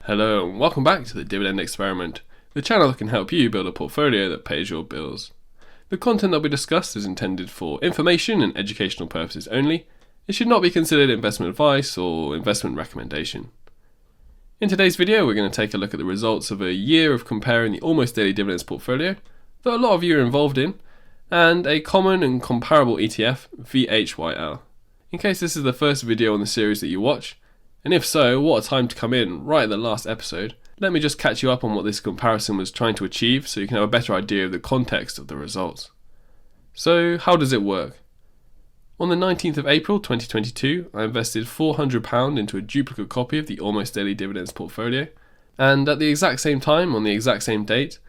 Hello and welcome back to the Dividend Experiment, the channel that can help you build a portfolio that pays your bills. The content that we discuss is intended for information and educational purposes only. It should not be considered investment advice or investment recommendation. In today's video, we're going to take a look at the results of a year of comparing the almost daily dividends portfolio that a lot of you are involved in, and a common and comparable ETF, BHYL. In case this is the first video in the series that you watch, and if so, what a time to come in right at the last episode, let me just catch you up on what this comparison was trying to achieve so you can have a better idea of the context of the results. So how does it work? On the 19th of April 2022, I invested £400 into a duplicate copy of the almost daily dividends portfolio, and at the exact same time, on the exact same date,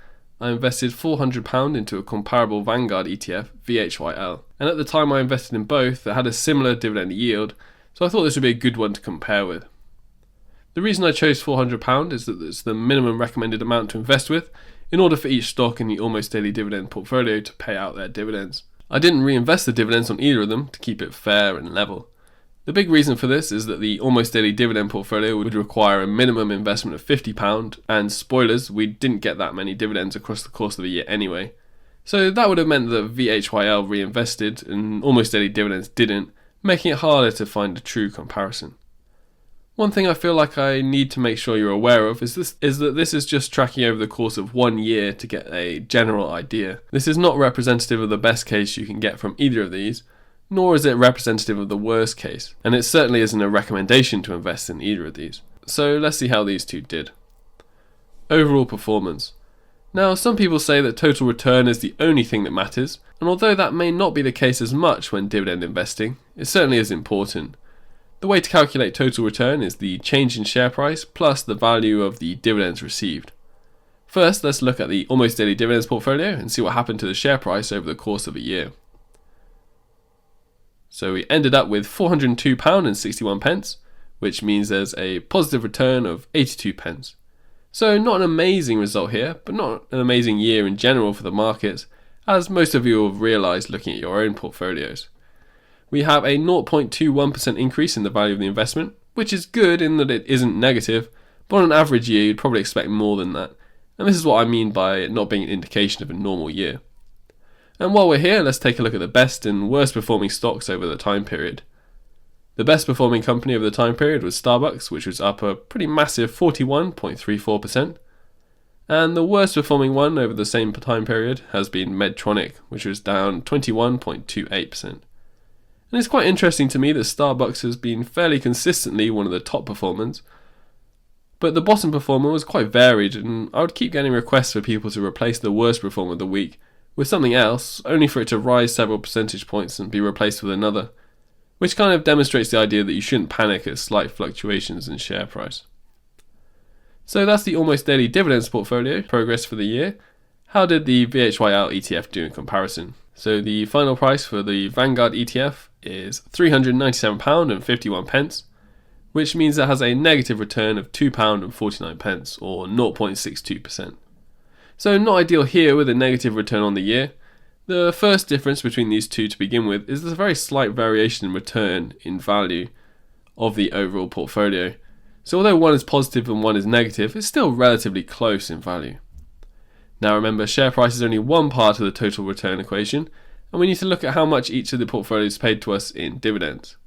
I invested £400 into a comparable Vanguard ETF, BHYL, and at the time I invested in both that had a similar dividend yield, so I thought this would be a good one to compare with. The reason I chose £400 is that it's the minimum recommended amount to invest with in order for each stock in the almost daily dividend portfolio to pay out their dividends. I didn't reinvest the dividends on either of them to keep it fair and level. The big reason for this is that the almost daily dividend portfolio would require a minimum investment of £50, and spoilers, we didn't get that many dividends across the course of the year anyway. So that would have meant that VHYL reinvested and almost daily dividends didn't, making it harder to find a true comparison. One thing I feel like I need to make sure you're aware of is that this is just tracking over the course of 1 year to get a general idea. This is not representative of the best case you can get from either of these, nor is it representative of the worst case, and it certainly isn't a recommendation to invest in either of these. So let's see how these two did. Overall performance. Now, some people say that total return is the only thing that matters, and although that may not be the case as much when dividend investing, it certainly is important. The way to calculate total return is the change in share price plus the value of the dividends received. First, let's look at the almost daily dividends portfolio and see what happened to the share price over the course of a year. So we ended up with £402.61, which means there's a positive return of 82p. So not an amazing result here, but not an amazing year in general for the markets, as most of you have realised looking at your own portfolios. We have a 0.21% increase in the value of the investment, which is good in that it isn't negative, but on an average year you'd probably expect more than that, and this is what I mean by it not being an indication of a normal year. And while we're here, let's take a look at the best and worst performing stocks over the time period. The best performing company over the time period was Starbucks, which was up a pretty massive 41.34%. And the worst performing one over the same time period has been Medtronic, which was down 21.28%. And it's quite interesting to me that Starbucks has been fairly consistently one of the top performers, but the bottom performer was quite varied, and I would keep getting requests for people to replace the worst performer of the week with something else, only for it to rise several percentage points and be replaced with another, which kind of demonstrates the idea that you shouldn't panic at slight fluctuations in share price. So that's the almost daily dividends portfolio progress for the year. How did the BHYL ETF do in comparison? So the final price for the Vanguard ETF is £397.51, which means it has a negative return of £2.49 or 0.62%. So not ideal here with a negative return on the year. The first difference between these two to begin with is there's a very slight variation in return in value of the overall portfolio. So although one is positive and one is negative, it's still relatively close in value. Now remember, share price is only one part of the total return equation, and we need to look at how much each of the portfolios paid to us in dividends.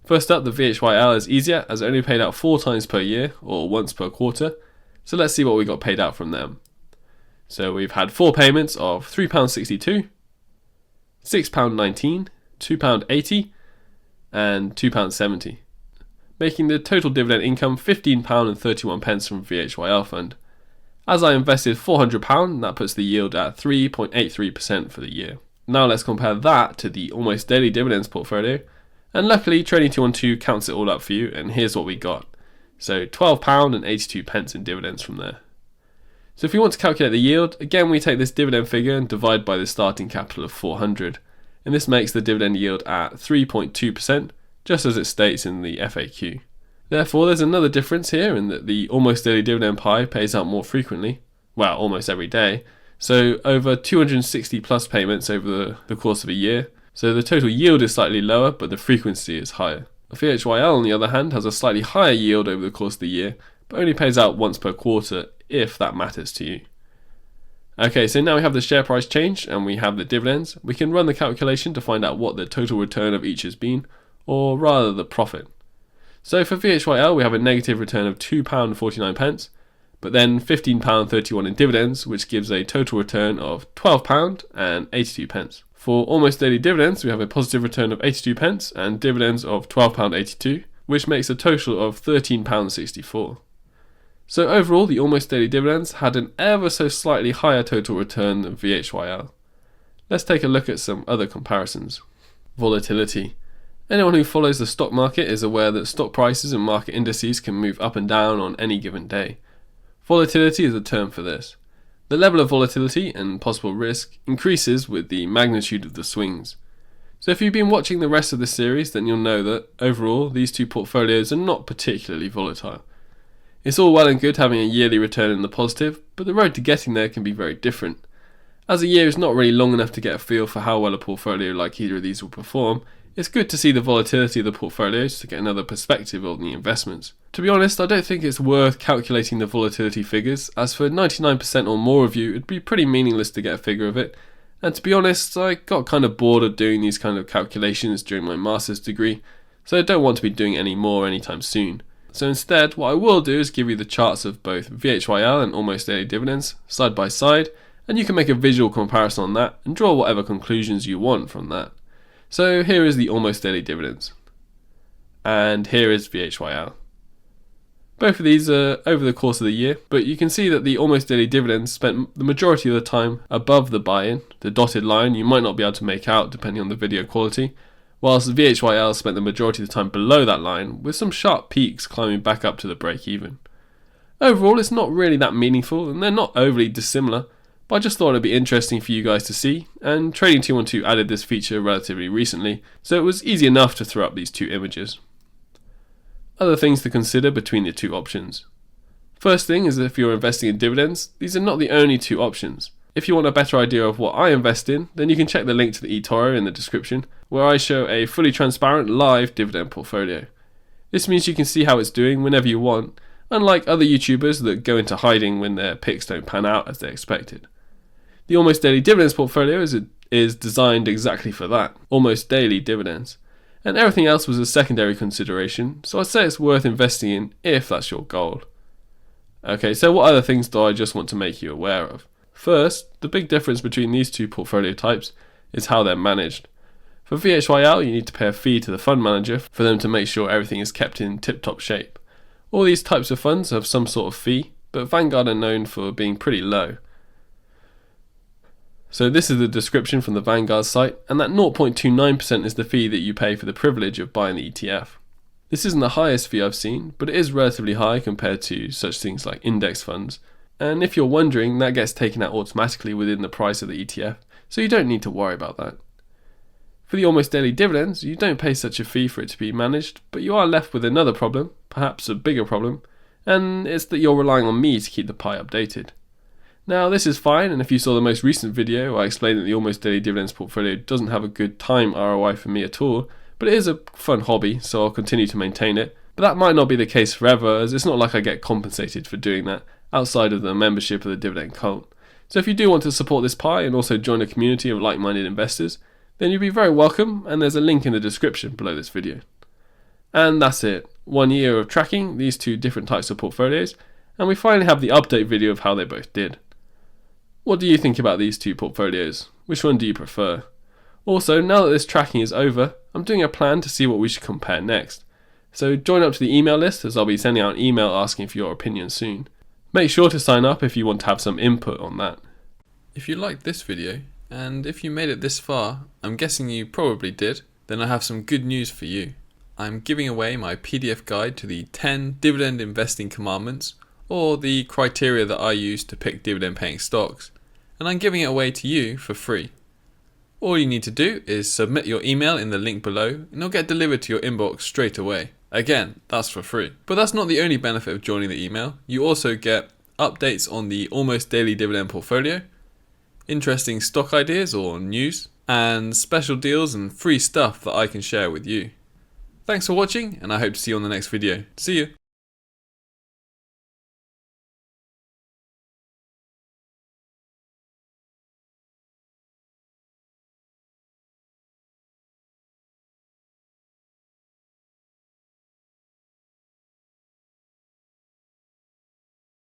First up, the VHYL is easier as it only paid out 4 times per year, or once per quarter, so let's see what we got paid out from them. So we've had 4 payments of £3.62, £6.19, £2.80 and £2.70, making the total dividend income £15.31 from VHYL fund. As I invested £400, that puts the yield at 3.83% for the year. Now let's compare that to the almost daily dividends portfolio, and luckily Trading212 counts it all up for you, and here's what we got. So £12.82 in dividends from there. So if we want to calculate the yield, again we take this dividend figure and divide by the starting capital of 400, and this makes the dividend yield at 3.2%, just as it states in the FAQ. Therefore there's another difference here in that the almost daily dividend pie pays out more frequently, well almost every day, so over 260 plus payments over the course of a year, so the total yield is slightly lower but the frequency is higher. VHYL on the other hand has a slightly higher yield over the course of the year, but only pays out once per quarter if that matters to you. Okay, so now we have the share price change and we have the dividends. We can run the calculation to find out what the total return of each has been, or rather the profit. So for VHYL we have a negative return of £2.49, but then £15.31 in dividends, which gives a total return of £12.82. For almost daily dividends we have a positive return of 82p and dividends of £12.82, which makes a total of £13.64. So overall, the almost daily dividends had an ever so slightly higher total return than VHYL. Let's take a look at some other comparisons. Volatility. Anyone who follows the stock market is aware that stock prices and market indices can move up and down on any given day. Volatility is a term for this. The level of volatility and possible risk increases with the magnitude of the swings. So if you've been watching the rest of the series, then you'll know that overall these two portfolios are not particularly volatile. It's all well and good having a yearly return in the positive, but the road to getting there can be very different. As a year is not really long enough to get a feel for how well a portfolio like either of these will perform, it's good to see the volatility of the portfolios to get another perspective on the investments. To be honest, I don't think it's worth calculating the volatility figures, as for 99% or more of you it'd be pretty meaningless to get a figure of it, and to be honest, I got kind of bored of doing these kind of calculations during my master's degree, so I don't want to be doing any more anytime soon. So instead, what I will do is give you the charts of both VHYL and almost daily dividends side by side, and you can make a visual comparison on that and draw whatever conclusions you want from that. So here is the almost daily dividends, and here is VHYL. Both of these are over the course of the year, but you can see that the almost daily dividends spent the majority of the time above the buy-in. The dotted line you might not be able to make out depending on the video quality, whilst the VHYL spent the majority of the time below that line, with some sharp peaks climbing back up to the break-even. Overall, it's not really that meaningful, and they're not overly dissimilar, but I just thought it'd be interesting for you guys to see, and Trading212 added this feature relatively recently, so it was easy enough to throw up these two images. Other things to consider between the two options. First thing is that if you're investing in dividends, these are not the only two options. If you want a better idea of what I invest in, then you can check the link to the eToro in the description, where I show a fully transparent live dividend portfolio. This means you can see how it's doing whenever you want, unlike other YouTubers that go into hiding when their picks don't pan out as they expected. The almost daily dividends portfolio is designed exactly for that, almost daily dividends, and everything else was a secondary consideration, so I'd say it's worth investing in if that's your goal. Okay, so what other things do I just want to make you aware of? First, the big difference between these two portfolio types is how they're managed. For VHYL, you need to pay a fee to the fund manager for them to make sure everything is kept in tip-top shape. All these types of funds have some sort of fee, but Vanguard are known for being pretty low. So this is the description from the Vanguard site, and that 0.29% is the fee that you pay for the privilege of buying the ETF. This isn't the highest fee I've seen, but it is relatively high compared to such things like index funds. And if you're wondering, that gets taken out automatically within the price of the ETF, so you don't need to worry about that. For the almost daily dividends, you don't pay such a fee for it to be managed, but you are left with another problem, perhaps a bigger problem, and it's that you're relying on me to keep the pie updated. Now this is fine, and if you saw the most recent video, I explained that the almost daily dividends portfolio doesn't have a good time ROI for me at all, but it is a fun hobby, so I'll continue to maintain it. But that might not be the case forever, as it's not like I get compensated for doing that outside of the membership of the Dividend Cult. So if you do want to support this pie and also join a community of like-minded investors, then you'd be very welcome, and there's a link in the description below this video. And that's it. 1 year of tracking these two different types of portfolios, and we finally have the update video of how they both did. What do you think about these two portfolios? Which one do you prefer? Also, now that this tracking is over, I'm doing a plan to see what we should compare next. So join up to the email list, as I'll be sending out an email asking for your opinion soon. Make sure to sign up if you want to have some input on that. If you liked this video, and if you made it this far, I'm guessing you probably did, then I have some good news for you. I'm giving away my PDF guide to the 10 dividend investing commandments, or the criteria that I use to pick dividend paying stocks, and I'm giving it away to you for free. All you need to do is submit your email in the link below, and it'll get delivered to your inbox straight away. Again, that's for free. But that's not the only benefit of joining the email. You also get updates on the almost daily dividend portfolio, interesting stock ideas or news, and special deals and free stuff that I can share with you. Thanks for watching, and I hope to see you on the next video. See you!